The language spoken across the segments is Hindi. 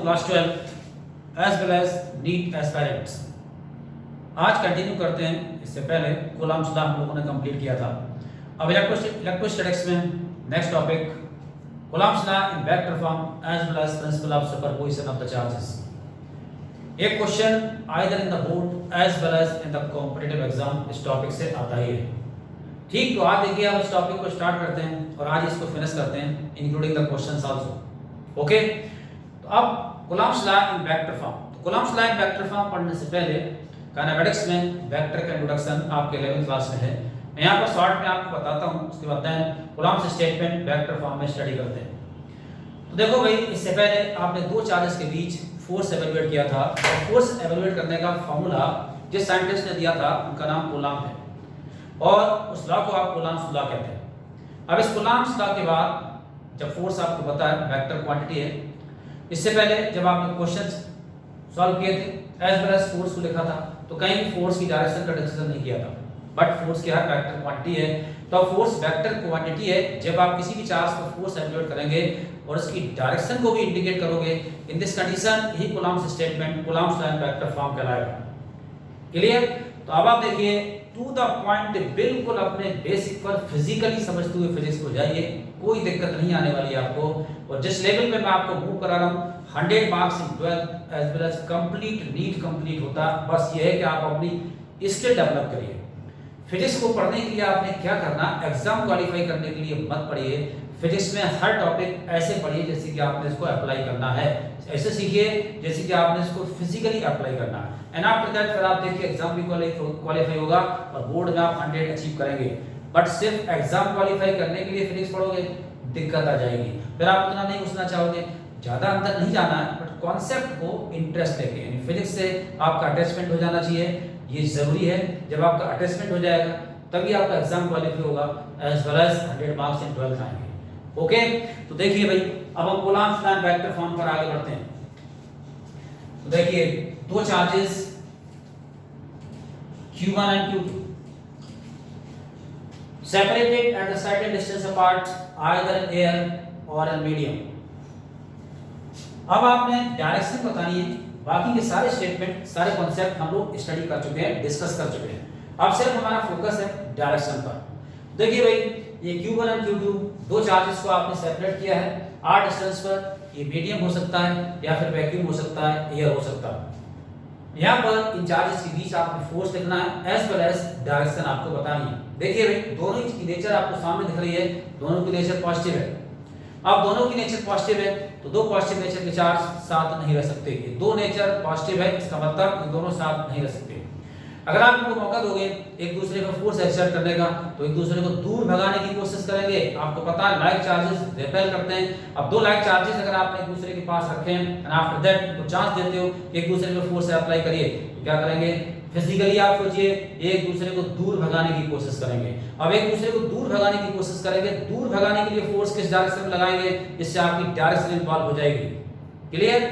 Class 12 as well as NEET aspirants. आज कंटिन्यू करते हैं। इससे पहले कूलम्ब्स लॉ हम लोगों ने कंप्लीट किया था। अब इलेक्ट्रोस्टैटिक्स में next topic Coulomb's law in vector form as well as principle of superposition of the charges. एक question either in the board as well as in the competitive exam इस टॉपिक से आता ही है। ठीक, तो आज देखिए आप इस टॉपिक को स्टार्ट करते हैं और आज इसको फिनिश करते हैं including the questions also. Okay, तो अब Coulomb's law in vector form. तो Coulomb's law in vector form पढ़ने से पहले काइनेमेटिक्स में वेक्टर का इंट्रोडक्शन आपके 11th क्लास में है। मैं यहाँ पर शॉर्ट में आपको बताता हूँ, उसके बाद कूलम्ब्स स्टेटमेंट वेक्टर फॉर्म में स्टडी करते हैं। तो देखो भाई, इससे पहले आपने दो चार्जेस के बीच फोर्स एवेलुएट किया था और फोर्स एवेलुएट करने का फॉर्मूला जिस साइंटिस्ट ने दिया था उनका नाम कूलम्ब है और उस लॉ को आप कूलम्ब्स लॉ कहते हैं। अब इस कूलम्ब्स लॉ के बाद जब फोर्स आपको पता है वेक्टर क्वांटिटी है, इससे पहले जब आपने क्वेश्चंस सॉल्व किए थे एज वेल एज फोर्स को लिखा था तो कहीं भी फोर्स की डायरेक्शन का डिसीजन नहीं किया था, बट फोर्स क्या है, वेक्टर क्वांटिटी है। तो फोर्स वेक्टर क्वांटिटी है। जब आप किसी भी चार्ज पर फोर्स एप्लीकेट करेंगे और उसकी डायरेक्शन को भी इंडिकेट करोगे, in this condition he Coulomb's statement Coulomb's law in vector form कहलाएगा। क्लियर? तो अब आप देखिए टू द पॉइंट, बिल्कुल अपने बेसिक पर फिजिकली समझते हुए फिजिक्स को जाइए, कोई दिक्कत नहीं आने वाली है आपको। और जिस लेवल पे मैं आपको मूव करा रहा हूँ 100 marks in 12 as well as complete NEET complete होता। बस ये है कि आप अपनी स्किल डेवलप करिए। फिजिक्स को पढ़ने के लिए आपने क्या करना, एग्जाम क्वालिफाई करने के लिए मत पढ़िए। फिजिक्स में हर टॉपिक ऐसे पढ़िए जैसे कि आपने इसको अप्लाई करना है, ऐसे सीखिए जैसे कि आपने इसको फिजिकली अप्लाई करना है। एंड आफ्टर दैट फिर आप देखिए एग्जाम भी क्वालिफाई होगा और बोर्ड में आप 100 अचीव करेंगे। बट सिर्फ एग्जाम क्वालिफाई करने के लिए फिजिक्स पढ़ोगे दिक्कत आ जाएगी, फिर आप उतना नहीं घुसना चाहोगे। ज्यादा अंदर नहीं जाना है, बट कॉन्सेप्ट को इंटरेस्ट लेके, यानी फिजिक्स से आपका अटैचमेंट हो जाना चाहिए। ये जरूरी है। जब आपका अटैचमेंट हो जाएगा तभी आपका एग्जाम क्वालिफाई होगा as well as 100 marks in 12 आएंगे। ओके, तो देखिए भाई, अब हम Coulomb's law in vector form पर आगे बढ़ते हैं। तो देखिए दो charges Q1 and Q2 separated at a certain distance apart either in air or in medium। अब आपने डायरेक्शन बतानी है। बाकी के सारे स्टेटमेंट, सारे कॉन्सेप्ट हम लोग स्टडी कर चुके हैं, डिस्कस कर चुके हैं। अब सिर्फ हमारा फोकस है डायरेक्शन पर। देखिए भाई, ये Q1 और Q2 दो चार्जेस को आपने सेपरेट किया है r डिस्टेंस पर। ये मीडियम हो सकता है या फिर वैक्यूम हो सकता है, एयर हो सकता है। यहाँ पर इन चार्जेस के बीच आपको फोर्स लिखना है एज वेल एज डायरेक्शन आपको बतानी है। देखिए भाई, दोनों की नेचर आपको सामने दिख रही है, दोनों की नेचर पॉजिटिव है। अब दोनों की नेचर पॉजिटिव है तो दो पॉजिटिव नेचर के चार्ज साथ नहीं रह सकते। ये दो नेचर पॉजिटिव है, इसका मतलब ये दोनों साथ नहीं रह सकते। अगर आप इनको मौका दोगे एक दूसरे पर फोर्स एक्सर्ट करने का तो एक दूसरे को दूर भगाने की कोशिश करेंगे। आपको पता है लाइक चार्जेस रिपेल करते हैं। अब दो लाइक चार्जेस अगर आपने एक दूसरे के पास रखे हैं एंड आफ्टर दैट इनको चांस देते हो कि एक दूसरे पर फोर्स अप्लाई करिए, तो क्या करेंगे, फिजिकली आप सोचिए एक दूसरे को दूर भगाने की कोशिश करेंगे। अब एक दूसरे को दूर भगाने की कोशिश करेंगे, दूर भगाने के लिए फोर्स किस डायरेक्शन में लगाएंगे, इससे आपकी डायरेक्शन इन्वॉल्व हो जाएगी। क्लियर?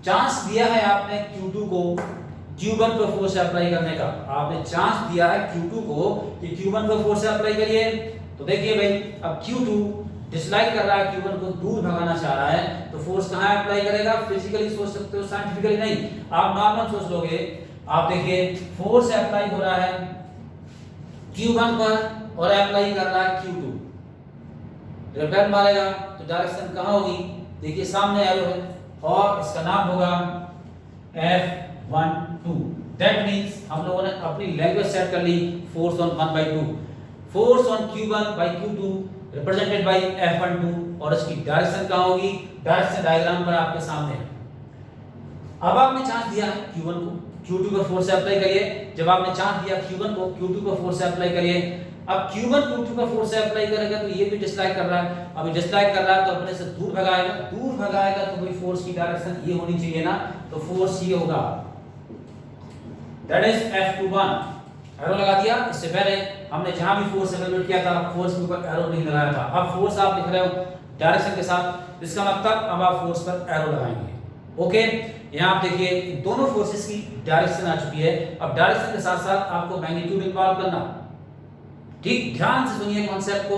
चांस दिया है आपने Q2 को Q1 पर फोर्स अप्लाई करने का। आपने चांस दिया है Q2 को कि Q1 पर फोर्स अप्लाई करिए। तो देखिए भाई, अब Q2 डिसलाइक कर रहा है, Q1 को दूर भगाना चाह रहा है, तो फोर्स कहां अप्लाई करेगा, फिजिकली सोच सकते हो, साइंटिफिकली नहीं। आप नॉर्मल सोच लोगे। आप देखिए फोर्स अप्लाई हो रहा है Q1 पर और अप्लाई कर रहा है Q2। रिपेल मारेगा तो डायरेक्शन कहां होगी, देखिए सामने एरो है और इसका नाम होगा F12। दैट मींस हम लोगों ने अपनी लैंग्वेज सेट कर ली, force on 1/2, force on Q1 by Q2 represented by F12। और इसकी डायरेक्शन कहां होगी, डायरेक्शन डायग्राम पर आपके सामने है। अब आपने चांस दिया है Q1 को Q2 पर फोर्स अप्लाई करिए। जब आपने चांस दिया Q1 को Q2 पर फोर्स अप्लाई करिए। अब Q1 Q2 पर फोर्स अप्लाई करेगा तो ये भी डिसलाइक कर रहा है। अब डिसलाइक कर रहा है तो अपने से दूर भगाएगा, दूर भगाएगा तो भाई फोर्स की डायरेक्शन ये होनी चाहिए ना, तो फोर्स ये होगा, दैट इज F21। एरो लगा दिया। इससे पहले हमने जहां भी फोर्स एवेलुएट किया था फोर्स के ऊपर एरो नहीं लगाया था। अब फोर्स आप लिख रहे हो डायरेक्शन के साथ, इसका मतलब अब आप फोर्स पर एरो लगाएंगे। ओके, यहाँ आप देखिए दोनों फोर्सेस की डायरेक्शन आ चुकी है। अब डायरेक्शन के साथ साथ आपको मैग्नीट्यूड इन्वॉल्व करना। ठीक, ध्यान से सुनिए कॉन्सेप्ट को।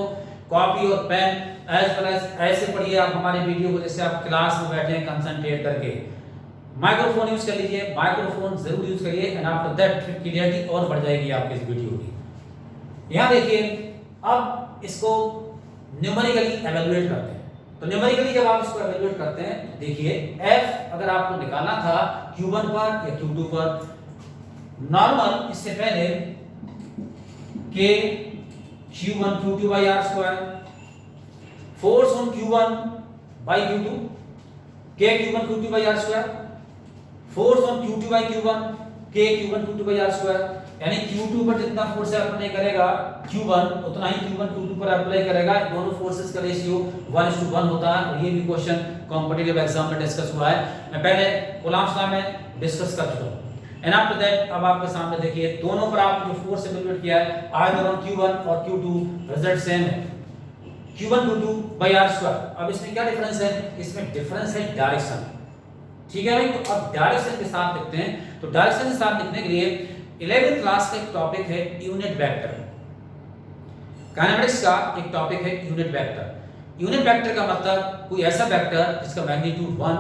कॉपी और पेन एज वेल एज ऐसे पढ़िए आप हमारे वीडियो को जैसे आप क्लास में बैठे हैं कंसंट्रेट करके। माइक्रोफोन यूज कर लीजिए, माइक्रोफोन जरूर यूज करिए एंड आफ्टर दैट फिर क्लियरिटी और बढ़ जाएगी आपकी इस वीडियो की। यहाँ देखिए अब इसको न्यूमेरिकली एवेलुएट करते हैं। तो न्यूमेरिकली जब आप इसको एवेलुएट करते हैं, देखिए f अगर आपको निकालना था q1 पर या q2 पर, नॉर्मल इससे पहले k q1 q2 by r square, force on q1 by q2 k q1 q2 by r square, force on q2 by q1 k q1 q2 by r square, यानी q2 पर जितना फोर्स अप्लाई करेगा q1 उतना ही q1 q2 पर अप्लाई करेगा। दोनों फोर्सेस का रेशियो 1:1 होता है और ये भी क्वेश्चन कॉम्पिटिटिव एग्जाम में डिस्कस हुआ है। मैं पहले कूलम्ब्स लॉ में डिस्कस कर चुका हूं एंड आफ्टर दैट अब आपके सामने देखिए दोनों पर आप जो फोर्स एप्लीकेट किया है आइदर ऑन q1 और q2 रिजल्ट सेम है, q1 q2 by r square। अब इसमें क्या डिफरेंस है? इसमें डिफरेंस है डायरेक्शन। ठीक है भाई, तो अब डायरेक्शन के साथ लिखते हैं। तो डायरेक्शन के साथ लिखने के लिए 11th क्लास का एक टॉपिक है यूनिट वेक्टर। काइनेमेटिक्स का एक टॉपिक है यूनिट वेक्टर। यूनिट वेक्टर का मतलब कोई ऐसा वेक्टर जिसका मैग्नीट्यूड 1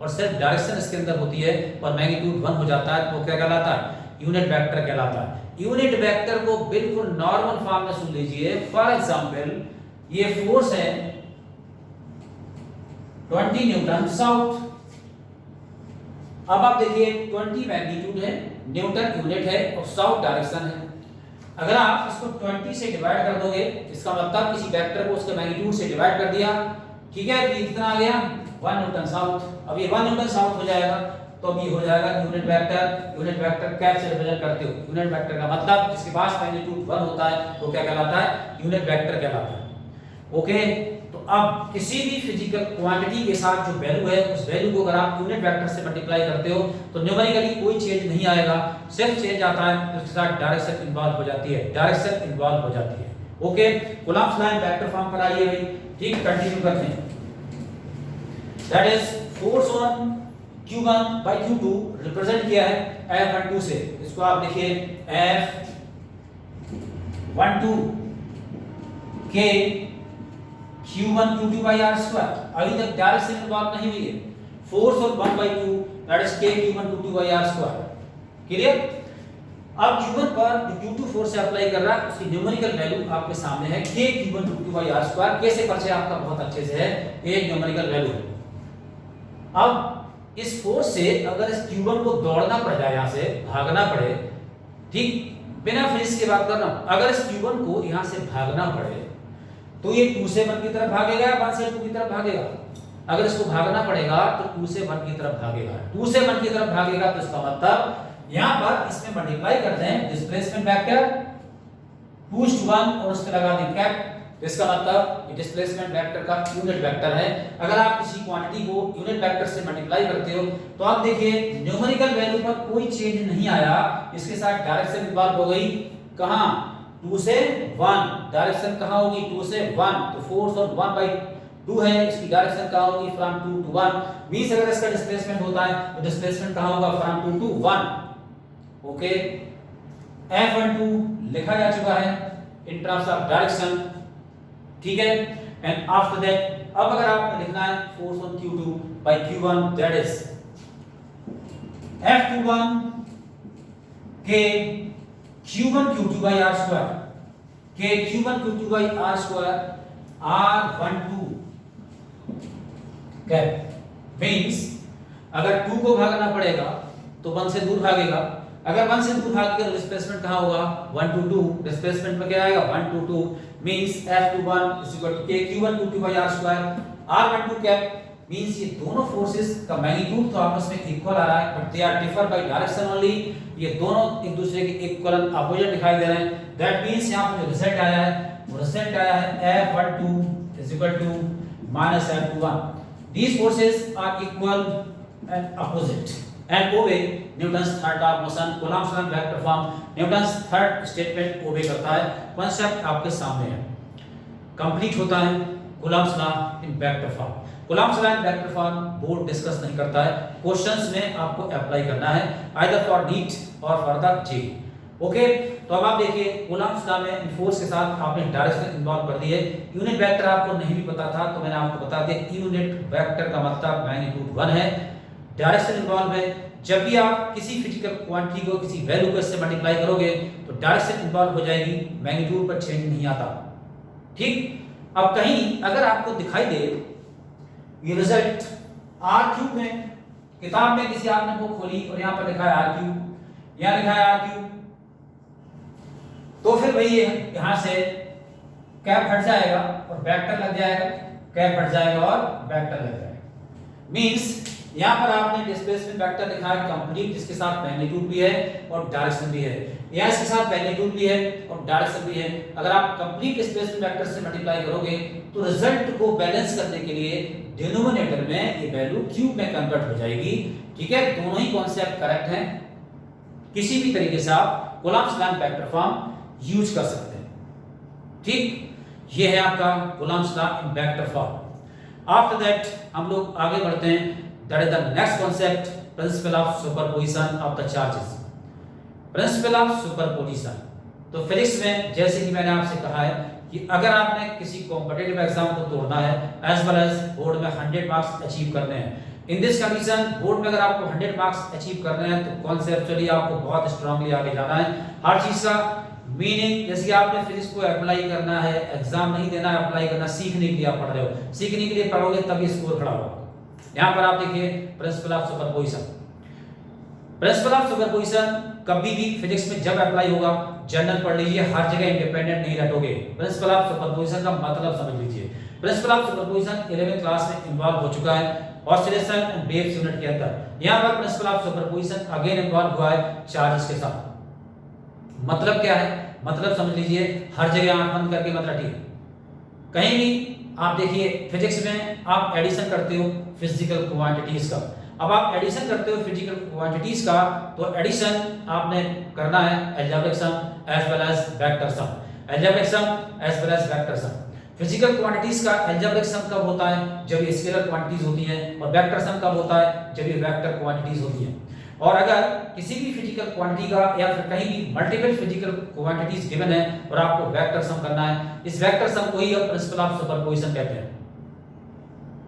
और सिर्फ डायरेक्शन इसके अंदर होती है और मैग्नीट्यूड 1 हो जाता है, तो वो क्या कहलाता है? यूनिट वेक्टर कहलाता है। यूनिट वेक्टर को बिल्कुल नॉर्मल फॉर्म में सुन लीजिए। फॉर एग्जांपल ये फोर्स है 20 न्यूटन साउथ। अब आप देखिए 20 मैग्नीट्यूड है, न्यूटन यूनिट है और साउथ डायरेक्शन है। अगर आप इसको 20 से डिवाइड कर दोगे, इसका मतलब किसी वेक्टर को उसके मैग्नीट्यूड से डिवाइड कर दिया, ठीक है, तो कितना आ गया? 1 न्यूटन साउथ। अब ये 1 न्यूटन साउथ हो जाएगा, तो अब ये हो जाएगा यूनिट वेक्टर। यूनिट वेक्टर कैसे रिप्रेजेंट करते हो? यूनिट वेक्टर का मतलब जिसके पास मैग्नीट्यूड 1 होता है वो क्या कहलाता है? यूनिट वेक्टर कहलाता है। ओके, तो अब किसी भी फिजिकल क्वांटिटी के साथ जो वैल्यू है उस वैल्यू को अगर आप यूनिट वेक्टर से मल्टीप्लाई करते हो तो न्यूमेरिकली कोई चेंज नहीं आएगा, सिर्फ चेंज आता है उसके साथ डायरेक्शन इन्वॉल्व हो जाती है, डायरेक्शन इन्वॉल्व हो जाती है। Okay, Coulomb's law vector form पर आइए भाई। ठीक, कंटिन्यू करते हैं। That is force on q1 by q2 represent किया है F12 से। इसको आप लिखिए F12 k q1 q2 by r square। अभी तक डायरेक्शन इन्वॉल्व नहीं हुई है। Force on 1/2 that is k q1 q2 by r square। Clear? अब q1 पर जो q2 फोर्स से अप्लाई कर रहा है उसकी न्यूमेरिकल वैल्यू आपके सामने है k q1 q2 by r square। कैसे परिचय आपका बहुत अच्छे से है, एक न्यूमेरिकल वैल्यू है। अब इस फोर्स से अगर इस q1 को दौड़ना पड़ जाए, यहां से भागना पड़े, ठीक, बिना फिनिश की बात कर रहा हूं, अगर इस q1 को यहां से भागना पड़े तो ये 2 से 1 की तरफ भागेगा, 1 से 2 की तरफ भागेगा। अगर इसको भागना पड़ेगा तो 2 से 1 की तरफ भागेगा। 2 से 1 की तरफ भागेगा तो इसका मतलब यहां पर इसमें मल्टीप्लाई करते हैं डिस्प्लेसमेंट वेक्टर पुश 1 और उसके लगा दें कैप, तो इसका मतलब ये डिस्प्लेसमेंट वेक्टर का यूनिट वेक्टर है। अगर आप किसी क्वांटिटी को यूनिट वेक्टर से मल्टीप्लाई करते हो तो आप देखिए न्यूमेरिकल वैल्यू पर कोई चेंज नहीं आया, इसके साथ डायरेक्शन इन्वॉल्व हो गई। कहां? 2 से 1। डायरेक्शन कहां होगी? 2 से 1। तो फोर्स ऑन 1/2 है, इसकी डायरेक्शन कहां होगी? From 2 to 1। मींस अगर इसका डिस्प्लेसमेंट होता है तो डिस्प्लेसमेंट कहां होगा? From 2 to 1। ओके, F12 लिखा जा चुका है इन टर्म्स ऑफ डायरेक्शन, ठीक है। एंड आफ्टर दैट अब अगर आपको लिखना है force on q2 by q1 that is F21 k q1 q2 by r square, k q1 q2 by r square r12 cap. Means अगर 2 को भागना पड़ेगा तो 1 से दूर भागेगा। अगर 1 से दूर भाग के डिस्प्लेसमेंट कहां होगा? 1 to 2। डिस्प्लेसमेंट में क्या आएगा? 1 to 2 means F21 k q1 q2 by r square r12 cap. Means ये दोनों फोर्सेस का मैग्नीट्यूड तो आपस में इक्वल आ रहा है but they are differ by direction only. ये दोनों एक दूसरे के इक्वल अपोजिट दिखाई दे रहे हैं। दैट मींस यहां पर जो रिजल्ट आया है वो रिजल्ट आया है F12 minus F21। These forces are equal and opposite and obey Newton's third law of motion। Coulomb's law vector form Newton's third statement obey करता है। कांसेप्ट आपके सामने है, कंप्लीट होता है Coulomb's law इन वेक्टर फॉर्म। Coulomb's law इन वेक्टर फॉर्म बोर्ड डिस्कस नहीं करता है, क्वेश्चंस में आपको अप्लाई करना है आइदर फॉर नीट और फॉर द जे। ओके, तो अब आप देखिए कूलम्ब्स लॉ में फोर्स के साथ आपने डायरेक्शन इन्वॉल्व कर दी है। यूनिट वेक्टर आपको नहीं भी पता था तो मैंने आपको बता दिया, यूनिट वेक्टर का मतलब मैग्नीट्यूड 1 है, डायरेक्शन इन्वॉल्व है। जब भी आप किसी फिजिकल क्वांटिटी को किसी वैल्यू को इससे मल्टीप्लाई करोगे तो डायरेक्शन इन्वॉल्व हो जाएगी, मैग्नीट्यूड पर चेंज नहीं आता। ठीक, अब कहीं अगर आपको दिखाई दे ये रिजल्ट आर क्यूब में, किताब में किसी आपने बुक खोली और यहाँ पर लिखा है आर क्यूब, यहाँ लिखा है आर क्यूब, तो फिर भाई यहां से कैप हट जाएगा और वेक्टर लग जाएगा, कैप हट जाएगा और वेक्टर लग जाएगा। मींस यहां पर आपने डिस्प्लेसमेंट वेक्टर लिखा है कंप्लीट, जिसके साथ मैग्नीट्यूड भी है और डायरेक्शन भी है, यहां इसके साथ मैग्नीट्यूड भी है और डायरेक्शन भी है। अगर आप कंप्लीट डिस्प्लेसमेंट वेक्टर से मल्टीप्लाई करोगे तो रिजल्ट को बैलेंस करने के लिए डिनोमिनेटर में ये वैल्यू क्यूब में कन्वर्ट हो जाएगी। ठीक है, दोनों ही कॉन्सेप्ट करेक्ट हैं, किसी भी तरीके से आप Coulomb's law vector form use कर सकते हैं। ठीक, ये है आपका Coulomb's law in vector form. After that हम लोग आगे बढ़ते हैं, that is the next concept, principal of superposition of the charges. Principal of superposition, तो फिजिक्स में जैसे कि मैंने आपसे कहा है कि अगर आपने किसी कॉम्पिटिटिव एग्जाम को तोड़ना है एज वेल एज बोर्ड में 100 मार्क्स अचीव करने हैं, इन दिस कंडीशन बोर्ड में अगर आपको 100 मार्क्स अचीव करने हैं तो कॉन्सेप्चुअली आपको बहुत स्ट्रांगली आगे जाना है। हर चीज का मीनिंग, जैसे आपने फिजिक्स को अप्लाई करना है, एग्जाम नहीं देना है, अप्लाई करना, सीखने के लिए आप पढ़ रहे हो, सीखने के लिए पढ़ोगे तभी स्कोर खड़ा होगा। यहां पर आप देखिए principal of superposition, principal of superposition कभी भी फिजिक्स में जब अप्लाई होगा, जनरल पढ़ लीजिए, हर जगह इंडिपेंडेंट नहीं रटोगे। प्रिंसिपल ऑफ सुपरपोजिशन का मतलब समझ लीजिए। प्रिंसिपल ऑफ सुपरपोजिशन 11वीं क्लास में इन्वॉल्व हो चुका है ऑसिलेशन एंड वेव्स यूनिट के अंदर। यहां पर principal of superposition again involve हुआ है चार्जेस के साथ। मतलब क्या है, मतलब समझ लीजिए, हर जगह आंख बंद करके मत रटिए। कहीं भी आप देखिए फिजिक्स में आप एडिशन करते हो फिजिकल क्वांटिटीज का, अब आप एडिशन करते हो फिजिकल क्वांटिटीज का तो एडिशन आपने करना है algebraic sum as well as vector sum, algebraic sum as well as vector sum. Physical quantities का अलजेब्रिक सम कब होता है, जब ये स्केलर क्वांटिटीज होती हैं, और वेक्टर सम कब होता है, जब ये वेक्टर क्वांटिटीज होती हैं। और अगर किसी भी फिजिकल क्वांटिटी का या फिर कहीं भी मल्टीपल फिजिकल क्वांटिटीज गिवन है और आपको वेक्टर सम करना है, इस वेक्टर सम को ही अब प्रिंसिपल ऑफ सुपरपोजिशन कहते हैं।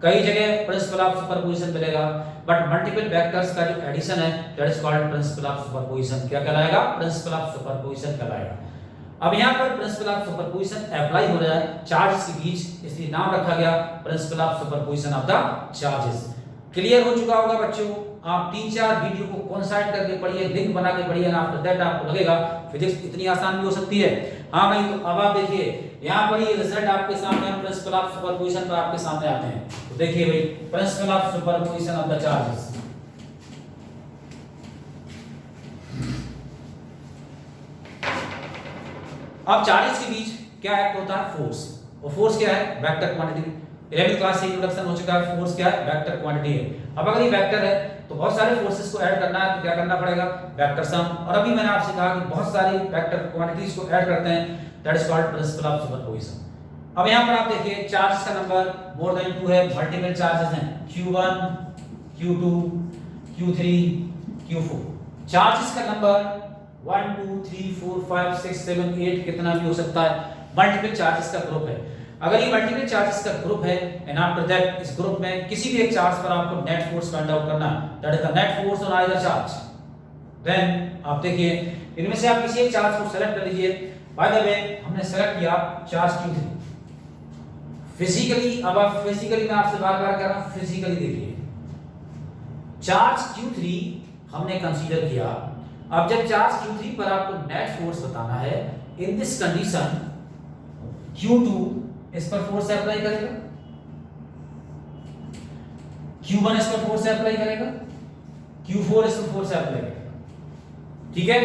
कई जगह प्रिंसिपल ऑफ सुपरपोजिशन मिलेगा, बट मल्टीपल वेक्टर्स का जो एडिशन है that is called principal of superposition. क्या कहलाएगा, प्रिंसिपल ऑफ सुपरपोजिशन कहलाएगा। अब यहाँ पर प्रिंसिपल ऑफ सुपरपोजिशन अप्लाई हो रहा है चार्जेस के बीच, इसलिए नाम रखा गया principal of superposition of the charges. Clear हो चुका होगा बच्चों, आप 3-4 वीडियो को कोइंसाइड करके पढ़िए, लिंक बना के पढ़िए, आफ्टर दैट आपको लगेगा फिजिक्स इतनी आसान भी हो सकती है। हाँ भाई, तो अब आप देखिए यहाँ पर ये रिजल्ट आपके सामने, प्रिंसिपल ऑफ सुपरपोजिशन पर आपके सामने आते हैं। तो देखिए भाई, principal of superposition of the charges. अब चार्जेस के बीच क्या एक्ट होता है, फोर्स। और फोर्स क्या है, वेक्टर क्वांटिटी। 11वीं क्लास से इंट्रोडक्शन हो चुका है, फोर्स क्या है, वेक्टर क्वांटिटी है। अब अगर ये वेक्टर है तो बहुत सारे फोर्सेस को ऐड करना है तो क्या करना पड़ेगा, वेक्टर सम। और अभी मैंने आपसे कहा कि बहुत सारी वेक्टर क्वांटिटीज को ऐड करते हैं, that is called principal of superposition. अब यहां पर आप देखिए चार्जेस का नंबर मोर देन 2 है, मल्टीपल चार्जेस हैं, Q1 Q2 Q3 Q4। Charges का नंबर 1 2 3 4 5 6 7 8 कितना भी हो सकता है, मल्टीपल चार्जेस का ग्रुप है। अगर ये मल्टीपल चार्जेस का ग्रुप है एंड आफ्टर दैट इस ग्रुप में किसी भी एक चार्ज पर आपको नेट फोर्स फाइंड आउट करना है, that is the net force on either charge. Then आप देखिए इनमें से आप किसी एक चार्ज को सेलेक्ट कर लीजिए। बाय द वे हमने सेलेक्ट किया चार्ज Q3 फिजिकली। अब आप फिजिकली, मैं आपसे बार-बार कह रहा हूं, फिजिकली देखिए चार्ज Q3 हमने कंसीडर किया। अब जब चार्ज Q3 पर आपको नेट फोर्स बताना है, इन दिस कंडीशन Q2 इस पर फोर्स अप्लाई करेगा, Q1 इस पर फोर्स अप्लाई करेगा, Q4 इस पर फोर्स अप्लाई करेगा। ठीक है,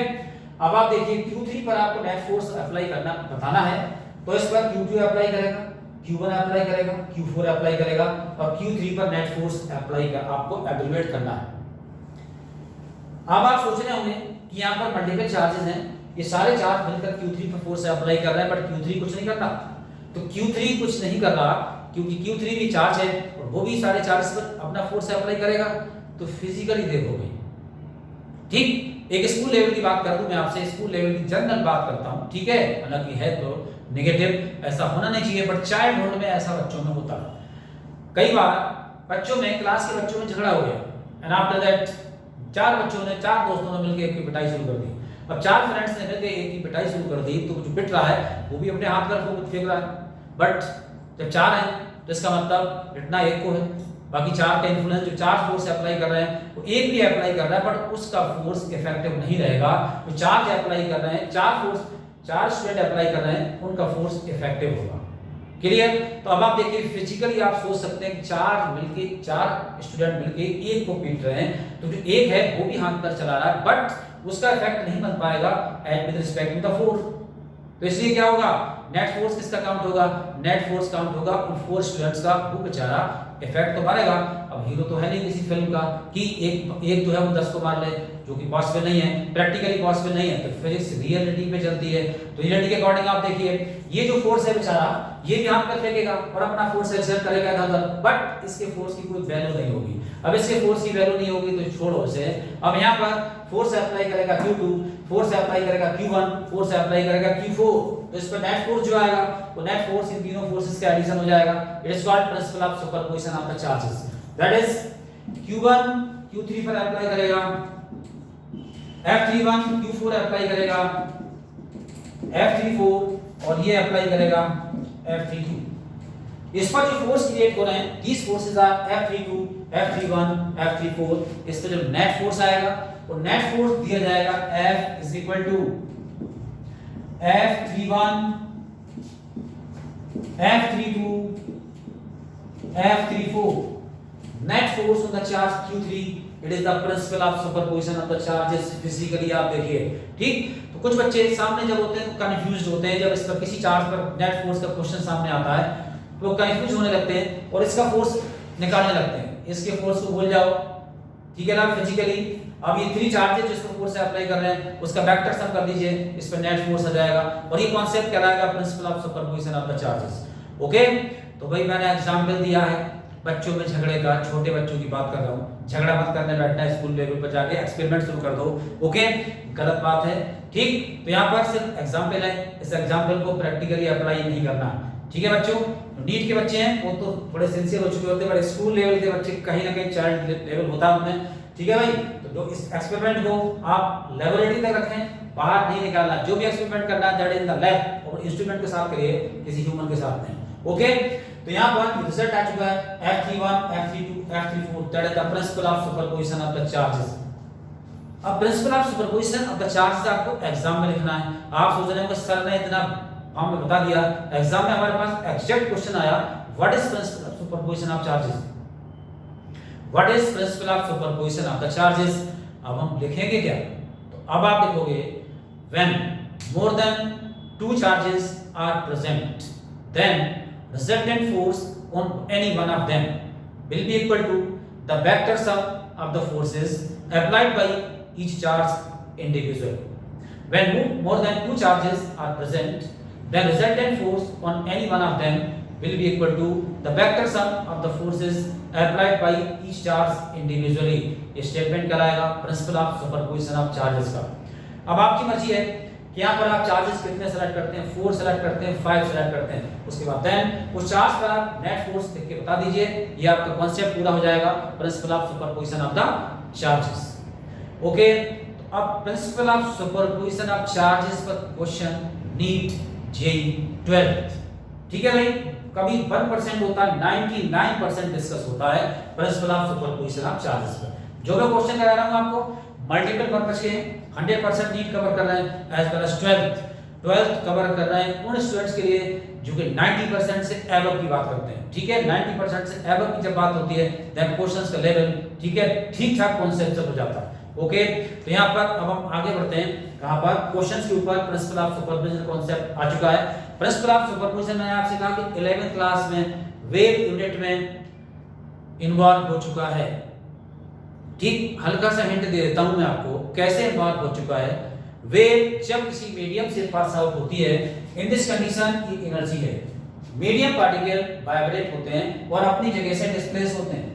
अब आप देखिए Q3 पर आपको नेट फोर्स अप्लाई करना बताना है तो इस पर Q2 अप्लाई करेगा, Q1 अप्लाई करेगा, Q4 अप्लाई करेगा और Q3 पर नेट फोर्स अप्लाई कर आपको एवेलुएट करना है। अब आप सोच रहे होंगे कि यहाँ पर मल्टीपल चार्जेस हैं, ये सारे चार्ज मिलकर Q3 पर फोर्स अप्लाई कर रहे हैं, बट Q3 कुछ नहीं कर रहा। तो Q3 कुछ नहीं कर रहा क्योंकि Q3 भी चार्ज है और वो भी सारे चार्ज पर अपना फोर्स अप्लाई करेगा। तो फिजिकली देखो भाई, ठीक, एक स्कूल लेवल की बात कर दूं मैं आपसे, स्कूल लेवल की जनरल बात करता हूं, ठीक है, हालांकि है तो नेगेटिव, ऐसा होना नहीं चाहिए, बट चाइल्डहुड में ऐसा बच्चों में होता है। कई बार बच्चों में, क्लास के बच्चों में झगड़ा हो गया, एंड आफ्टर दैट चार दोस्तों ने मिलकर एक की पिटाई शुरू कर दी। अब चार फ्रेंड्स ने मिलकर एक की पिटाई शुरू कर दी, तो जो पिट रहा है वो भी अपने हाथ पर खूब फेंक रहा है, बट जब चार हैं तो इसका मतलब पिटना एक को है, बाकी चार का इन्फ्लुएंस जो चार फोर्स अप्लाई कर रहे हैं वो एक भी अप्लाई कर रहा है, बट उसका फोर्स इफेक्टिव नहीं रहेगा। तो चार जो अप्लाई कर रहे हैं, चार स्टूडेंट अप्लाई कर रहे हैं, उनका फोर्स इफेक्टिव होगा। क्लियर? तो अब आप देखिए, फिजिकली आप सोच सकते हैं कि चार स्टूडेंट मिलके एक को पीट रहे हैं, तो जो एक है वो भी हाथ पर चला रहा है, बट उसका इफेक्ट नहीं बन पाएगा as with respect to the force. तो इसलिए क्या होगा, नेट फोर्स किसका काउंट होगा, नेट फोर्स काउंट होगा उन फोर स्टूडेंट्स का, वो बेचारा इफेक्ट तो मारेगा। अब हीरो तो है नहीं किसी फिल्म का कि एक जो है वो 10 को मार ले, जो कि पॉसिबल नहीं है, प्रैक्टिकली पॉसिबल नहीं है। तो फिजिक्स रियलिटी पे चलती है, तो रियलिटी के अकॉर्डिंग आप देखिए, ये जो फोर्स है बेचारा, ये भी हाथ पे फेंकेगा और अपना फोर्स एक्सर्ट करेगा इधर, बट इसके फोर्स की कोई वैल्यू नहीं होगी। अब इसके फोर्स की वैल्यू नहीं होगी तो छोड़ो इसे। अब यहाँ पर फोर्स अप्लाई करेगा Q2, फोर्स अप्लाई करेगा Q1, फोर्स अप्लाई करेगा Q4, तो इस पर नेट फोर्स जो आएगा वो नेट फोर्स इन तीनों फोर्सेस का एडिशन हो जाएगा। It is called principal of superposition of the charges. That is Q1 Q3 पर अप्लाई करेगा, F31 Q4 अप्लाई करेगा, F34 और ये अप्लाई करेगा F32। इस पर जो फोर्स क्रिएट हो रहे हैं, these forces are F32, F31, F34, इस पर जो नेट फोर्स आएगा वो नेट फोर्स दिया जाएगा F is equal to F31, F32, F34, net force on the charge Q3, it is the principle of superposition of the charges physically। आप देखिए, ठीक। तो कुछ बच्चे सामने जब होते हैं तो कंफ्यूज्ड होते हैं, जब इस पर किसी चार्ज पर नेट फोर्स का क्वेश्चन सामने आता है तो कंफ्यूज होने लगते हैं और इसका फोर्स निकालने लगते हैं। इसके फोर्स को भूल जाओ, ठीक है ना, फिजिकली। अब ये 3 चार्जेस जिसको फोर्स से अप्लाई कर रहे हैं उसका वेक्टर सम कर दीजिए, इस पर नेट फोर्स आ जाएगा और ये कॉन्सेप्ट कहलाएगा principal of superposition of the charges. Okay, तो भाई मैंने एग्जांपल दिया है बच्चों में झगड़े का, छोटे बच्चों की बात कर रहा हूँ। झगड़ा मत करने बैठना है, स्कूल लेवल पर जाके एक्सपेरिमेंट शुरू कर दो। ओके, गलत बात है, ठीक। तो यहाँ पर सिर्फ एग्जांपल है, इस एग्जांपल को प्रैक्टिकली अप्लाई नहीं करना, ठीक है बच्चों। नीट के बच्चे हैं वो तो थोड़े सिंसियर हो चुके होते हैं, बट स्कूल लेवल के बच्चे कहीं ना कहीं चाइल्ड लेवल होता है उनमें, ठीक है भाई। तो जो इस एक्सपेरिमेंट को आप लेबोरेटरी तक रखें, बाहर नहीं निकालना। जो भी एक्सपेरिमेंट करना है that is in the lab, और इंस्ट्रूमेंट के साथ करिए, किसी ह्यूमन के साथ नहीं। ओके, तो यहाँ पर रिजल्ट आ चुका है F31, F32, F34, that is the principle of superposition of the charges. अब principle of superposition of the charges आपको एग्जाम में लिखना है। आप सोच रहे हो कि सर ने इतना हमें बता दिया, एग्जाम में हमारे पास एग्जैक्ट क्वेश्चन आया, what is principle of superposition of charges, what is principle of superposition of the charges. अब हम लिखेंगे क्या, तो अब आप लिखोगे when more than 2 charges are present then resultant force on any one of them will be equal to the vector sum of the forces applied by each charge individually. When more than 2 charges are present, the resultant force on any one of them will be equal to the vector sum of the forces applied by each charge individually। ये स्टेटमेंट कहलाएगा principal of superposition of charges का। अब आपकी मर्जी है कि यहाँ पर आप चार्जेस कितने सेलेक्ट करते हैं, 4 सेलेक्ट करते हैं, 5 सेलेक्ट करते हैं। उसके बाद देन उस चार्ज पर आप नेट फोर्स लिख के बता दीजिए, ये आपका कॉन्सेप्ट पूरा हो जाएगा, principal of superposition of the charges. Okay, तो अब principle of superposition of charges पर क्वेश्चन नीट जेईई 12, ठीक है भाई। कभी 1% होता है, 99% डिस्कस होता है principle of superposition of charges पर। जो मैं क्वेश्चन करा रहा हूँ आपको मल्टीपल पर्पस के 100% नीट कवर कर रहे हैं, as well as 12th cover कर रहे हैं उन स्टूडेंट्स के लिए जो कि 90% से अबव की बात करते हैं, ठीक है। 90% से अबव की जब बात होती है देन क्वेश्चंस का लेवल, ठीक है, ठीक ठाक कॉन्सेप्ट हो जाता है। ओके, तो यहाँ पर अब हम आगे बढ़ते हैं, कहाँ पर, क्वेश्चंस के ऊपर। प्रिंसिपल ऑफ सुपरपोजिशन कॉन्सेप्ट आ चुका है। प्रिंसिपल ऑफ सुपरपोजिशन मैंने आपसे कहा कि 11th क्लास में वेव यूनिट में इन्वॉल्व हो चुका है, ठीक। हल्का सा हिंट दे देता हूं मैं आपको कैसे इन्वॉल्व हो चुका है। वेव जब किसी मीडियम से पास आउट होती है, इन दिस कंडीशन ये एनर्जी है, मीडियम पार्टिकल वाइब्रेट होते हैं और अपनी जगह से डिस्प्लेस होते हैं,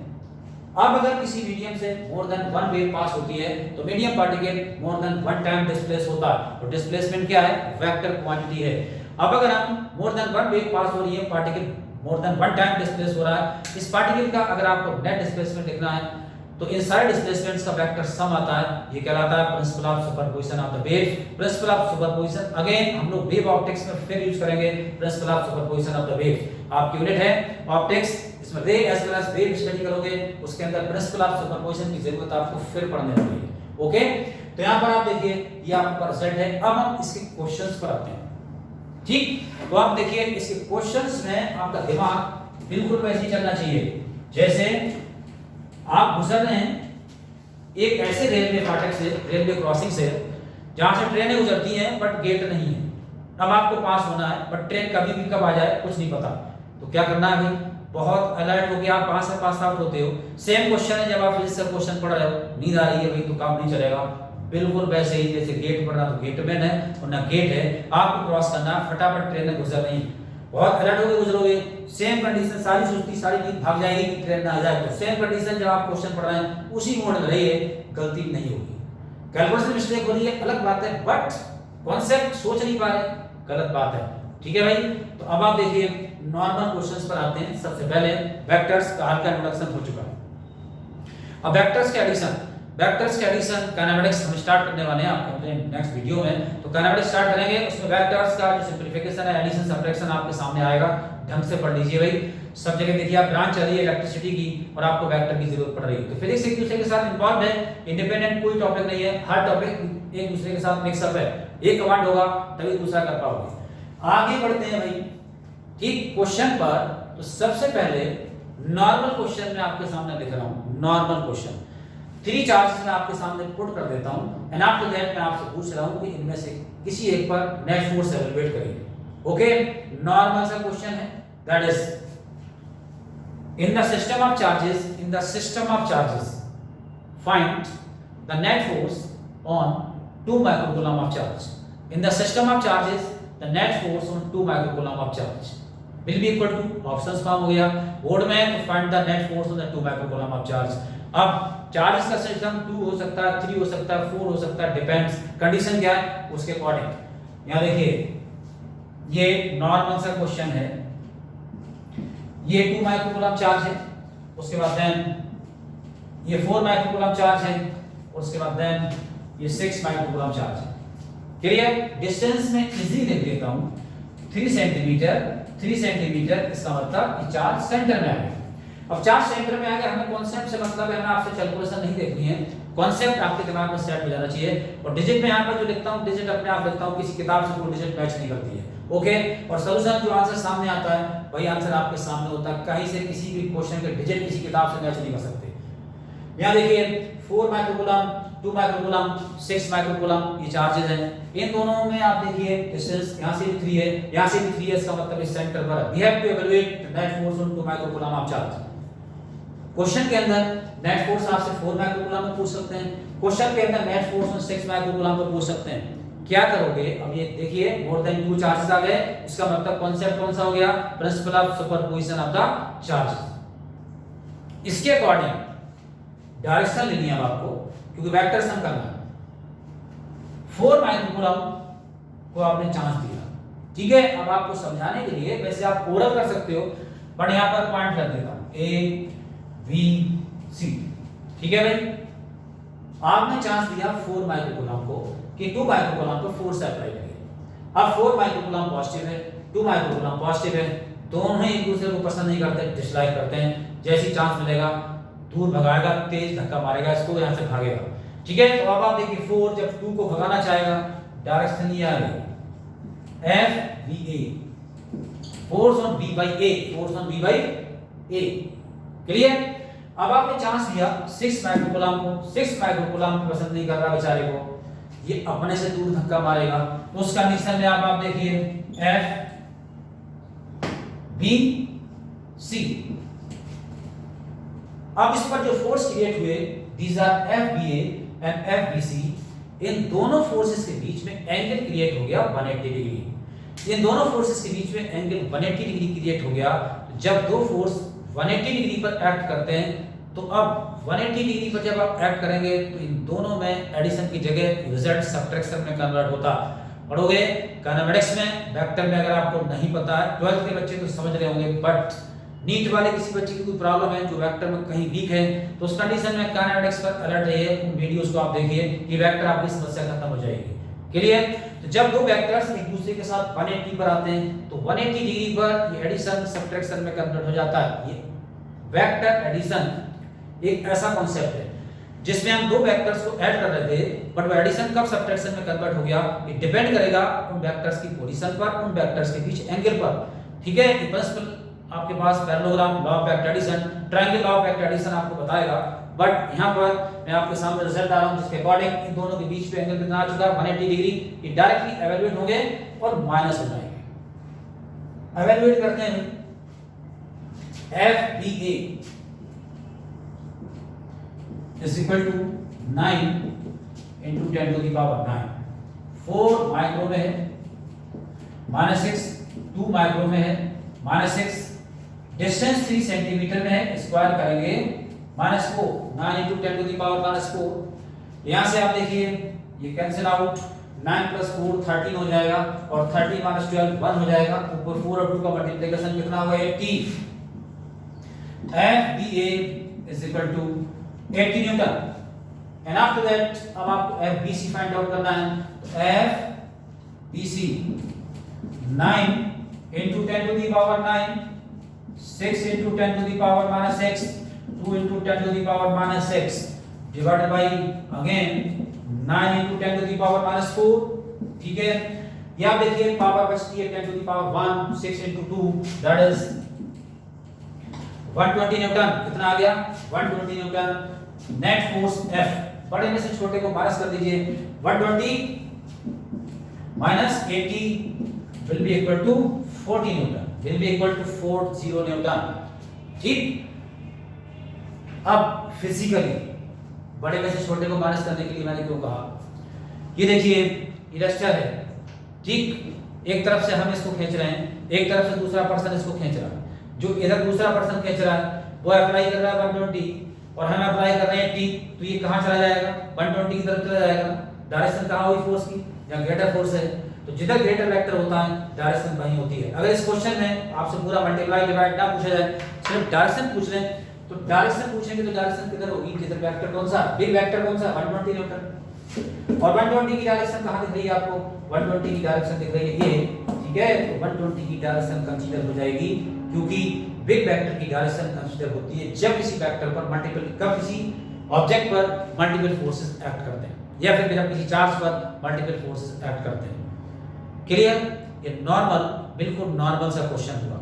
अब अगर किसी मीडियम से मोर देन वन वेव पास होती है तो medium particle more than one time displace होता है, तो डिस्प्लेसमेंट क्या है, वेक्टर क्वांटिटी है। अब अगर हम मोर देन वन वेव पास हो रही है, particle more than one time displace हो रहा है, इस पार्टिकल का अगर आपको नेट डिस्प्लेसमेंट लिखना है तो इन सारे डिस्प्लेसमेंट्स का वेक्टर सम आता है, ये कहलाता है principle of superposition of the wave. Principle of superposition again हम लोग वेव ऑप्टिक्स में फिर यूज करेंगे, principle of superposition of the wave. आपकी यूनिट है ऑप्टिक्स, इसमें ray as well as wave study करोगे, उसके अंदर प्रिंसिपल ऑफ सुपरपोजिशन की जरूरत आपको फिर पढ़ने वाली है। ओके, तो यहां पर आप देखिए ये आपका रिजल्ट है। अब हम इसके क्वेश्चंस पर आते हैं। ठीक, तो आप देखिए इसके क्वेश्चंस में आपका दिमाग बिल्कुल वैसे ही चलना चाहिए जैसे आप गुजर रहे हैं एक ऐसे रेलवे फाटक से, रेलवे क्रॉसिंग से, जहां से ट्रेनें गुजरती हैं बट गेट नहीं है। अब आपको पास होना है बट ट्रेन कभी भी कब आ जाए कुछ नहीं पता, तो क्या करना है भाई, बहुत अलर्ट होकर आप वहां से पास आउट होते हो। सेम क्वेश्चन है जब आप फिजिक्स का क्वेश्चन पढ़ रहे हो, नींद आ रही है भाई तो काम नहीं चलेगा, बिल्कुल वैसे ही जैसे गेट पर ना तो गेटमैन है और ना गेट है, आपको क्रॉस करना, फटाफट ट्रेन गुजर रही है, बहुत अलर्ट होकर गुजरोगे। सेम कंडीशन सारी सोचती सारी नींद भाग जाएगी कि ट्रेन ना आ जाए, तो सेम कंडीशन जब आप क्वेश्चन पढ़ रहे हैं उसी मोड में रहिए, गलती नहीं होगी। कैलकुलेशन मिस्टेक हो रही है अलग बात है, बट कॉन्सेप्ट सोच नहीं पा रहे, गलत बात है। ठीक है भाई, तो अब आप देखिए नॉर्मल क्वेश्चंस पर आते हैं। सबसे पहले वेक्टर्स का हल्का इंट्रोडक्शन हो चुका है। अब वेक्टर्स के एडिशन, वेक्टर्स के एडिशन काइनेमेटिक्स हम स्टार्ट करने वाले हैं आपके अपने नेक्स्ट वीडियो में, तो काइनेमेटिक्स स्टार्ट करेंगे। उसमें वेक्टर्स का जो सिंपलीफिकेशन है, एडिशन सब्ट्रैक्शन आपके सामने आएगा, ढंग से पढ़ लीजिए भाई। सब जगह देखिए आप ब्रांच चल रही है इलेक्ट्रिसिटी की और आपको वेक्टर की जरूरत पड़ रही है, तो फिजिक्स एक दूसरे के साथ इन्वॉल्व है, इंडिपेंडेंट कोई टॉपिक नहीं है, हर टॉपिक एक दूसरे के साथ मिक्सअप है, एक कमांड होगा तभी दूसरा कर पाओगे। आगे बढ़ते हैं भाई ठीक क्वेश्चन पर। तो सबसे पहले नॉर्मल क्वेश्चन में आपके सामने लिख रहा हूं, नॉर्मल क्वेश्चन 3 चार्जेस में आपके सामने पुट कर देता हूं एंड आफ्टर दैट मैं आपसे पूछ रहा हूं कि इनमें से किसी एक पर नेट फोर्स एवेलुएट करिए। ओके, नॉर्मल सा क्वेश्चन है, that is in the system of charges, in the system of charges find the net force on 2 microcoulomb of charge. In the system of charges the net force on 2 microcoulomb of charge will be equal to, options form हो गया बोर्ड में, तो find the net force on the 2 microcoulomb of charge. अब चार्जेस का सिस्टम 2 हो सकता है, 3 हो सकता है, 4 हो सकता है, डिपेंड्स कंडीशन क्या है उसके अकॉर्डिंग। यहां देखिए ये नॉर्मल सा क्वेश्चन है, ये 2 माइक्रोकूलम चार्ज है, उसके बाद देन ये 4 माइक्रोकूलम चार्ज है, उसके बाद देन ये 6 माइक्रोकूलम चार्ज है। क्लियर, डिस्टेंस में इजी लिख देता हूं 3 सेंटीमीटर, 3 सेंटीमीटर, इसका मतलब कि चार्ज सेंटर में आ गया। अब चार्ज सेंटर में आ गया, हमें कॉन्सेप्ट से मतलब है, हमें आपसे कैलकुलेशन नहीं देखनी है, कॉन्सेप्ट आपके दिमाग में सेट हो जाना चाहिए। और डिजिट में यहां पर जो लिखता हूं, डिजिट अपने आप लिखता हूं, किसी किताब से कोई डिजिट मैच नहीं करती है। ओके, और सॉल्यूशन जो आंसर सामने आता है वही आंसर आपके सामने होता है, कहीं से किसी भी क्वेश्चन के डिजिट किसी किताब से मैच नहीं कर सकते। यहां देखिए 4 माइक्रोकूलम, 2 माइक्रोकूलम, 6 माइक्रोकूलम ये चार्जेस हैं। इन दोनों में आप देखिए डिस्टेंस यहां से भी 3 है, यहां से भी 3 है, इसका मतलब इस सेंटर पर we have to evaluate the net force on 2 microcoulomb of charge. Question के अंदर नेट फोर्स आपसे 4 माइक्रोकूलम में पूछ सकते हैं, क्वेश्चन के अंदर नेट फोर्स ऑन 6 माइक्रोकूलम पर पूछ सकते हैं। क्या करोगे, अब ये देखिए मोर देन 2 चार्जेस आ गए, इसका मतलब कांसेप्ट कौन सा हो गया, principal of superposition of the charges. इसके अकॉर्डिंग डायरेक्शन लेनी है आपको, क्योंकि वेक्टर सम करना है। 4 माइक्रोकूलम को आपने चांस दिया, ठीक है। अब आपको समझाने के लिए वैसे आप ओरल कर सकते हो, बट यहां पर पॉइंट कर देता हूं ए बी सी, ठीक है भाई। आपने चांस दिया 4 माइक्रोकूलम को कि 2 माइक्रोकूलम पर फोर्स अप्लाई करिए। अब 4 माइक्रोकूलम पॉजिटिव है, 2 माइक्रोकूलम पॉजिटिव है, दोनों ही एक दूसरे को पसंद नहीं करते, डिसलाइक करते हैं। जैसी चांस मिलेगा दूर भगाएगा, तेज धक्का मारेगा, इसको यहां से भागेगा, ठीक है। तो अब आप देखिए 4 जब 2 को भगाना चाहेगा, डायरेक्शन ये आ रही F B A, force on B by A, force on B by A, clear. अब आपने चांस दिया 6 माइक्रोकूलम को, 6 माइक्रोकूलम को पसंद नहीं कर रहा बेचारे को, ये अपने से दूर धक्का मारेगा, तो उस कंडीशन में आप देखिए एफ बी सी। अब इस पर जो फोर्स क्रिएट हुए, these are F B A and F B C, इन दोनों फोर्सेस के बीच में एंगल क्रिएट हो गया 180 डिग्री। इन दोनों फोर्सेस के बीच में एंगल 180 डिग्री क्रिएट हो गया। जब दो फोर्स 180 डिग्री पर एक्ट करते हैं तो अब 180 डिग्री पर जब आप ऐड करेंगे तो इन दोनों में एडिशन की जगह रिजल्ट सब्ट्रैक्शन में कन्वर्ट होता। पढ़ोगे काइनेमेटिक्स में, वेक्टर में अगर आपको नहीं पता है, 12th के बच्चे तो समझ रहे होंगे, बट नीट वाले किसी बच्चे की कोई प्रॉब्लम है जो वेक्टर में कहीं वीक है तो उस कंडीशन में काइनेमेटिक्स पर अलर्ट रहिए, उन वीडियोस को आप देखिए कि वेक्टर आपकी समस्या खत्म हो जाएगी। क्लियर? तो जब दो वेक्टर्स एक दूसरे के साथ 180 पर आते हैं तो 180 डिग्री पर ये एडिशन सब्ट्रैक्शन में कन्वर्ट हो जाता है। ये वेक्टर एडिशन एक ऐसा कॉन्सेप्ट है जिसमें हम दो वेक्टर्स को ऐड कर रहे थे, बट वो एडिशन कब सब्ट्रैक्शन में कन्वर्ट हो गया ये डिपेंड करेगा उन वेक्टर्स की पोजीशन पर, उन वेक्टर्स के बीच एंगल पर। ठीक है? ये प्रिंसिपल आपके पास parallelogram, law of vector addition, triangle law of vector addition आपको बताएगा, बट यहां पर मैं आपके सामने रिजल्ट आ रहा हूं जिसके अकॉर्डिंग इन दोनों के बीच पे एंगल कितना आ चुका है 180 डिग्री। ये डायरेक्टली एवेल्युएट होंगे और माइनस हो जाएंगे। एवेल्युएट करते हैं FBA is equal to 9 into 10 to the power 9, 4 micro में है, -6 2 माइक्रो में है, -6 डिस्टेंस 3 सेंटीमीटर में है, स्क्वायर करेंगे -4 9 into 10 to the power -4। यहां से आप देखिए ये कैंसिल आउट, 9 + 4 13 हो जाएगा और 13 - 12 1 हो जाएगा। ऊपर 4 और 2 का मल्टीप्लिकेशन कितना होगा 80। FBA is equal to 80 Newton. And after that अब आपको FBC फाइंड आउट करना है। तो FBC 9 into 10 to the power 9, 6 into 10 to the power -6, 2 into 10 to the power -6 divided by again 9 into 10 to the power -4। ठीक है? ये आप देखिए पावर बचती है 10 to the power 1, 6 into 2 that is 120 Newton. कितना आ गया 120 न्यूटन। नेट फोर्स F, बड़े में से छोटे को माइनस कर दीजिए, 120 - 80 will be equal to 40 Newton, will be equal to 40 Newton. ठीक? अब फिजिकली बड़े में से छोटे को माइनस करने के लिए मैंने क्यों कहा, ये देखिए इरेस्टर है, ठीक? एक तरफ से हम इसको खींच रहे हैं, एक तरफ से दूसरा पर्सन इसको खींच रहा है। जो इधर दूसरा पर्सन खींच रहा है वो अप्लाई कर रहा है 120 और हम अप्लाई कर रहे हैं 80, तो ये कहां चला जाएगा 120 की तरफ चला जाएगा। डायरेक्शन कहां हुई फोर्स की, जहां ग्रेटर फोर्स है, तो जिधर ग्रेटर वेक्टर होता है डायरेक्शन वहीं होती है। अगर इस क्वेश्चन में आपसे पूरा मल्टीप्लाई डिवाइड ना पूछा जाए, सिर्फ डायरेक्शन पूछ लें, तो डायरेक्शन पूछेंगे तो डायरेक्शन किधर होगी, किधर वेक्टर कौन सा, बिग वेक्टर कौन सा 120 न्यूटन। और 120 की डायरेक्शन कहां दिख रही है आपको, 120 की डायरेक्शन दिख रही है ये। ठीक है? तो 120 की डायरेक्शन कंसीडर हो जाएगी, क्योंकि बिग वेक्टर की डायरेक्शन कंसीडर होती है जब किसी वेक्टर पर किसी ऑब्जेक्ट पर मल्टीपल फोर्सेस एक्ट करते हैं, या फिर जब किसी चार्ज पर मल्टीपल फोर्सेस एक्ट करते हैं। क्लियर? ये नॉर्मल, बिल्कुल नॉर्मल सा क्वेश्चन हुआ।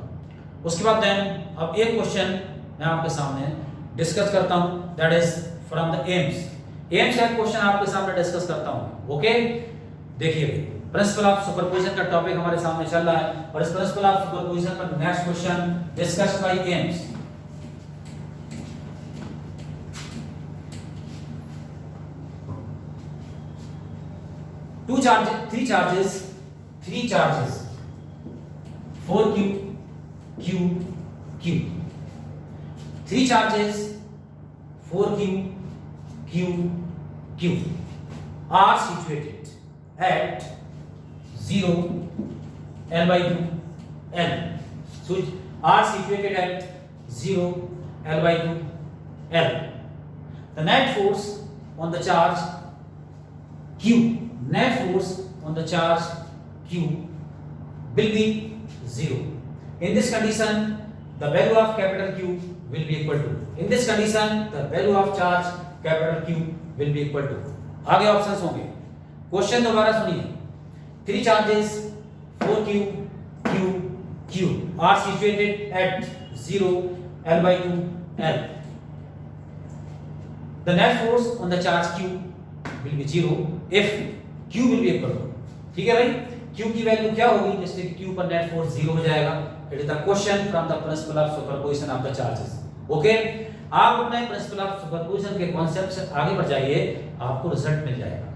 उसके बाद देन अब एक क्वेश्चन मैं आपके सामने डिस्कस करता हूं, that is from the AIIMS का क्वेश्चन आपके सामने डिस्कस करता हूं। ओके? देखिए प्रिंसिपल ऑफ सुपरपोजिशन का टॉपिक हमारे सामने चल रहा है और इस प्रिंसिपल ऑफ सुपरपोजिशन पर next question discussed bye AIIMS. three charges 4q q q, 3 charges 4q q q are situated at 0 L/2 L. So are situated at 0 L/2 L. The net force on the charge Q, net force on the charge Q will be 0. In this condition, the value of capital Q will be equal to. In this condition, the value of charge capital Q will be equal to. आगे ऑप्शंस होंगे। क्वेश्चन दोबारा सुनिए। 3 charges 4q q q are situated at 0 L/2 L. The net force on the charge Q will be 0 if Q will be equal to. ठीक है भाई? Q की वैल्यू क्या होगी, जैसे कि Q पर नेट फोर्स 0 हो जाएगा। It is the question from the principle of superposition of the charges. Okay? आप अपने प्रिंसिपल ऑफ सुपरपोजिशन के कॉन्सेप्ट से आगे बढ़ जाइए, आपको रिजल्ट मिल जाएगा।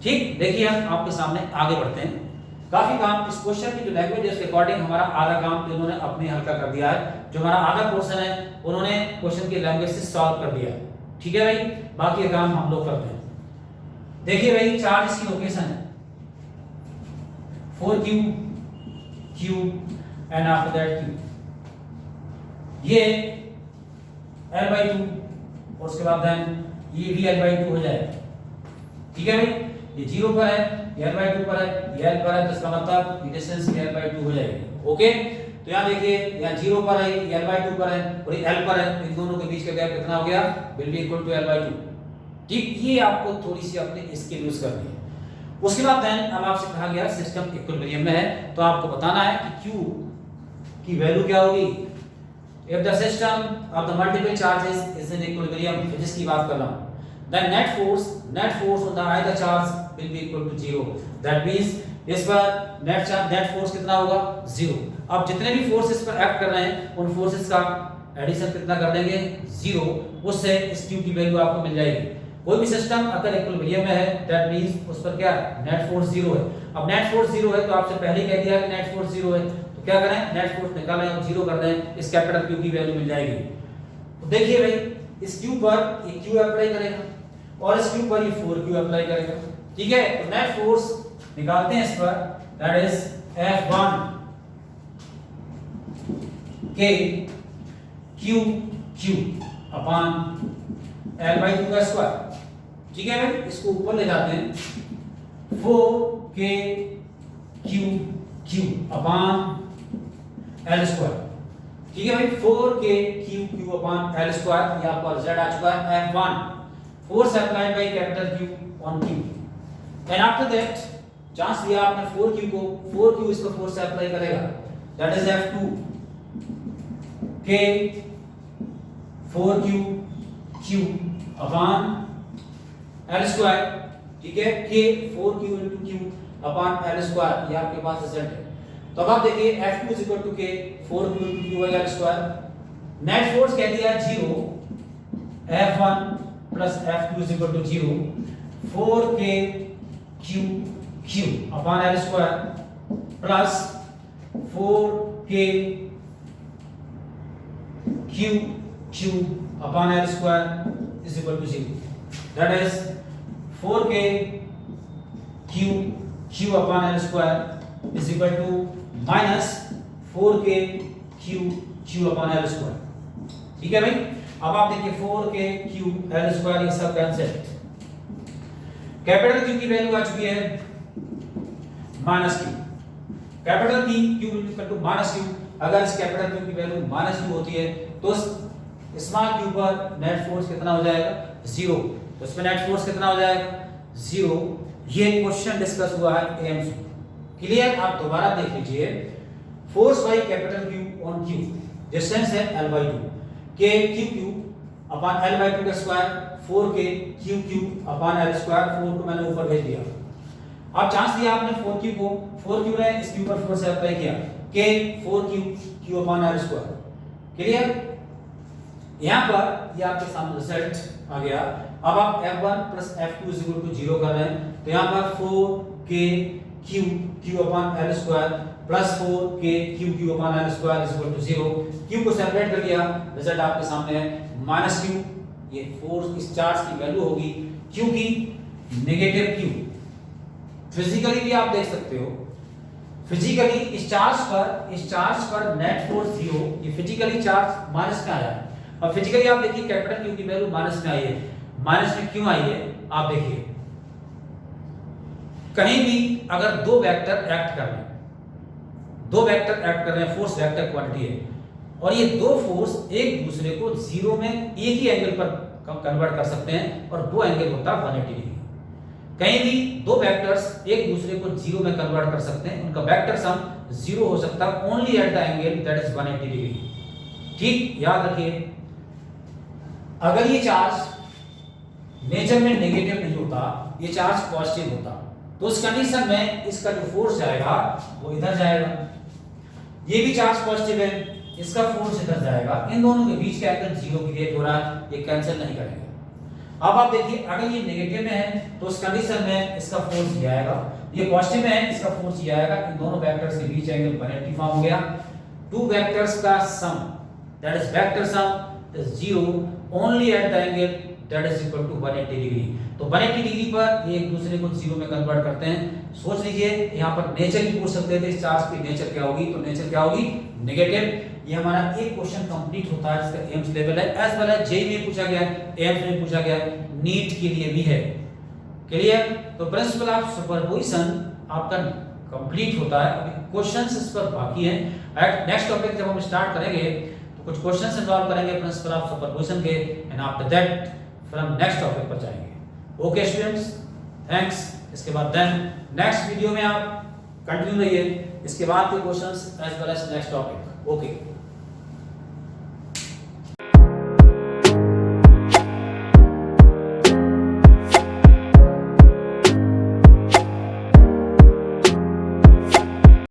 ठीक? देखिए हम आपके सामने आगे बढ़ते हैं। काफी काम इस क्वेश्चन की जो लैंग्वेज है उसके अकॉर्डिंग हमारा आधा काम तो इन्होंने अपने हल्का कर दिया है। जो हमारा आधा पोर्शन है उन्होंने क्वेश्चन की लैंग्वेज से सॉल्व कर दिया है। ठीक है भाई, बाकी का काम हम लोग करते हैं। देखिए भाई, चार्ज इसकी लोकेशन है 4q q and after that q, ये l/2 और उसके बाद देन ये भी l/2 हो जाएगा। ठीक है भाई, ये 0 पर है, ये l/2 पर है, ये l पर है, तो इसका मतलब ये डिस्टेंस भी l/2 हो जाएगी। ओके, तो यहाँ देखिए, यहाँ 0 पर है, ये l/2 पर है और ये l पर है, इन दोनों के बीच का गैप कितना हो गया, will be equal to l/2। ठीक, ये आपको थोड़ी सी अपने स्किल यूज करनी है। उसके बाद देन अब आपसे कहा गया सिस्टम इक्विलिब्रियम में है, तो आपको बताना है कि Q की वैल्यू क्या होगी। If the system of the multiple charges is in equilibrium, physics की बात कर रहा हूँ, then net force on the either charge will be equal to 0. That means इस पर net force कितना होगा, 0। अब जितने भी फोर्सेस पर एक्ट कर रहे हैं उन फोर्सेस का एडिशन कितना कर देंगे, 0। उससे इस Q की वैल्यू आपको मिल जाएगी। कोई भी सिस्टम अगर इक्विलिब्रियम में है, दैट मींस उस पर क्या नेट फोर्स 0 है। अब नेट फोर्स 0 है तो आपसे पहले ही कह दिया कि नेट फोर्स 0 है, तो क्या करें, नेट फोर्स निकालें और 0 कर दें, इस कैपिटल Q की वैल्यू मिल जाएगी। तो देखिए भाई, इस Q पर ये Q अप्लाई करेगा और इस Q पर ये 4Q अप्लाई करेगा। ठीक है, तो नेट फोर्स निकालते हैं इस पर, that is F1 K Q upon L/2 का स्क्वायर। ठीक है भाई, इसको ऊपर ले जाते हैं, 4K Q upon L square. ठीक है भाई, 4K Q upon L square, ये आपका रिजल्ट आ चुका है F1, force applied by capital Q on Q। And after that chance दिया आपने 4Q को, 4Q इसको फोर्स से अप्लाई करेगा, that is F2 K 4Q upon L square. ठीक है, K 4Q into Q upon L square, ये आपके पास रिजल्ट है। तो अब आप देखिए F2 is equal to K 4Q into Q by L square. Net force कह दिया 0, F1 plus F2 is equal to 0, 4K Q upon L square plus 4K Q upon L square is equal to 0. That is 4K Q upon L square is equal to minus 4K Q upon L square. ठीक है भाई, अब आप देखिए 4K Q L square ये सब कैंसिल। कैपिटल Q की वैल्यू आ चुकी है minus Q। Capital Q equal to minus Q। अगर इस कैपिटल Q की वैल्यू माइनस Q होती है तो स्मॉल q पर नेट फोर्स कितना हो जाएगा, 0। तो इसमें नेट फोर्स कितना हो जाएगा, 0। ये क्वेश्चन डिस्कस हुआ है एम्स। क्लियर, आप दोबारा देख लीजिए, force by capital Q on Q, distance है L/2, K Q upon L/2 का square, 4K Q upon L square, 4 को मैंने ऊपर भेज दिया। अब चांस दिया आपने 4Q को, 4Q ने इस Q पर फोर्स अप्लाई किया, K 4Q upon L square. Clear, यहाँ पर ये आपके सामने रिजल्ट आ गया। अब आप F1 plus F2 is equal to 0 कर रहे हैं, तो यहाँ पर 4K Q upon L square plus 4K Q upon L square is equal to 0। Q को सेपरेट कर दिया, रिजल्ट आपके सामने है माइनस Q। ये फोर्स इस चार्ज की वैल्यू होगी Q की नेगेटिव Q। फिजिकली भी आप देख सकते हो, फिजिकली इस चार्ज पर नेट फोर्स 0, ये फिजिकली चार्ज माइनस में आया है। अब फिजिकली आप देखिए कैपिटल Q की वैल्यू माइनस में आई है। माइनस में क्यों आई है, आप देखिए, कहीं भी अगर दो वेक्टर एक्ट कर रहे हैं, फोर्स वेक्टर क्वांटिटी है, और ये दो फोर्स एक दूसरे को 0 में एक ही एंगल पर कन्वर्ट कर सकते हैं, और दो एंगल होता है 180 डिग्री। कहीं भी दो वेक्टर्स एक दूसरे को 0 में कन्वर्ट कर सकते हैं, उनका वेक्टर सम 0 हो सकता है only at the angle that is 180 degree. ठीक, याद रखिए, अगर ये चार्ज नेचर में नेगेटिव नहीं होता, ये चार्ज पॉजिटिव होता, तो उस कंडीशन में इसका जो फोर्स जाएगा वो इधर जाएगा। ये भी चार्ज पॉजिटिव है, इसका फोर्स इधर जाएगा, इन दोनों के बीच का एंगल 0 क्रिएट हो रहा है, ये कैंसिल नहीं करेंगे। अब आप देखिए, अगर ये नेगेटिव में है तो उस कंडीशन में इसका फोर्स ये आएगा, ये पॉजिटिव है, इसका फोर्स ये आएगा, इन दोनों वेक्टर्स के बीच एंगल 180 फॉर्म हो गया। टू वेक्टर्स का sum that is vector sum is 0 only at the angle that is equal to 180 degree. तो 180 डिग्री पर एक दूसरे को जीरो में कन्वर्ट करते हैं। सोच लीजिए यहाँ पर नेचर भी पूछ सकते थे, इस चार्ज की नेचर क्या होगी, तो नेचर क्या होगी, नेगेटिव। ये हमारा एक क्वेश्चन कंप्लीट होता है जिसका एम्स लेवल है, एज वेल एज जेईई में पूछा गया है, एम्स में पूछा गया है, नीट के लिए भी है। क्लियर? तो प्रिंसिपल ऑफ सुपरपोजिशन आपका कंप्लीट होता है। अभी क्वेश्चंस इस पर बाकी हैं। नेक्स्ट टॉपिक जब हम स्टार्ट करेंगे तो कुछ क्वेश्चंस इन्वॉल्व करेंगे प्रिंसिपल ऑफ सुपरपोजिशन के, एंड आफ्टर दैट फिर हम नेक्स्ट टॉपिक पर जाएंगे। Okay students, thanks. इसके बाद देन नेक्स्ट वीडियो में आप कंटिन्यू रहिए, इसके बाद के questions as well as next topic. Okay.